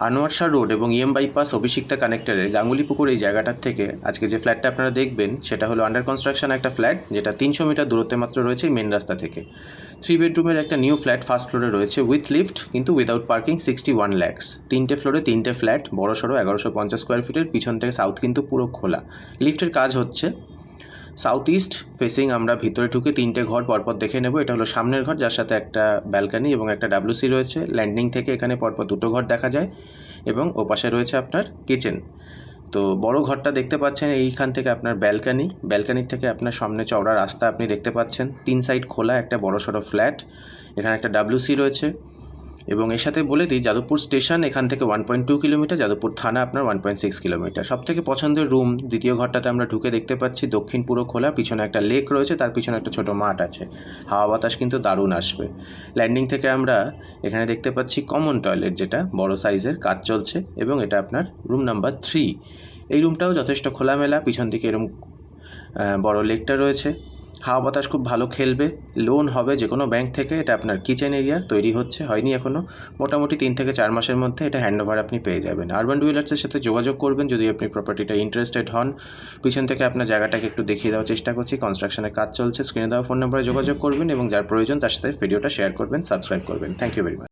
Anwar Shah road এবং EM bypass Abhishikta কানেক্টরের গাঙ্গুলিপুকুর এই জায়গাটার থেকে আজকে যে ফ্ল্যাটটা আপনারা দেখবেন সেটা হলো আন্ডার কনস্ট্রাকশন একটা ফ্ল্যাট, যেটা 300 মিটার দূরত্বে মাত্র রয়েছে মেন রাস্তা থেকে। 3 বেডরুমের একটা নিউ ফ্ল্যাট ফার্স্ট ফ্লোরে রয়েছে উইথ লিফট, কিন্তু উইদাউট পার্কিং। 61 lakhs, 3টে ফ্লোরে 3টে ফ্ল্যাট, বড় সড়ো 1150 স্কোয়ার ফিটের। পিছন থেকে সাউথ কিন্তু পুরো খোলা। লিফটের কাজ হচ্ছে। সাউথ ইস্ট ফেসিং আমরা ভিতরে ঢুকে 3টে ঘর পরপর দেখে নেব। এটা হলো সামনের ঘর, যার সাথে একটা ব্যালকানি এবং একটা WC রয়েছে। ল্যান্ডিং থেকে এখানে পরপর 2টো ঘর দেখা যায় এবং ওপাশে রয়েছে আপনার কিচেন। তো বড় ঘরটা দেখতে পাচ্ছেন, এইখান থেকে আপনার ব্যালকানির থেকে আপনার সামনে চওড়া রাস্তা আপনি দেখতে পাচ্ছেন। 3 সাইড খোলা একটা বড় সড়ো ফ্ল্যাট। এখানে একটা WC রয়েছে এবং এর সাথে বলে দিই, যাদবপুর স্টেশন এখান থেকে 1.2 কিলোমিটার, যাদবপুর থানা আপনার 1.6 কিলোমিটার। সবথেকে পছন্দের রুম দ্বিতীয় ঘরটাতে আমরা ঢুকে দেখতে পাচ্ছি দক্ষিণ পুরো খোলা, পিছনে একটা লেক রয়েছে, তার পিছনে একটা ছোটো মাঠ আছে। হাওয়া বাতাস কিন্তু দারুণ আসবে। ল্যান্ডিং থেকে আমরা এখানে দেখতে পাচ্ছি কমন টয়লেট, যেটা বড় সাইজের, কাজ চলছে এবং এটা আপনার রুম নাম্বার 3। এই রুমটাও যথেষ্ট খোলামেলা, পিছন দিকে এরকম বড় লেকটা রয়েছে। হাওয়া বাতাস খুব ভালো খেলবে। লোন হবে যে কোনো ব্যাংক থেকে। এটা আপনার কিচেন এরিয়া, তৈরি হয়নি এখনও। মোটামুটি 3 থেকে 4 মাসের মধ্যে এটা হ্যান্ডওভার আপনি পেয়ে যাবেন। আরবান ডুয়েলার্সের সাথে যোগাযোগ করবেন যদি আপনি প্রপার্টিটা ইন্টারেস্টেড হন। পিছন থেকে আপনার জায়গাটাকে একটু দেখিয়ে দেওয়ার চেষ্টা করছি। কনস্ট্রাকশনের কাজ চলছে। স্ক্রিনে দেওয়া ফোন নাম্বারে যোগাযোগ করবেন এবং যার প্রয়োজন তার সাথে ভিডিওটা শেয়ার করবেন, সাবস্ক্রাইব করবেন। Thank you very much.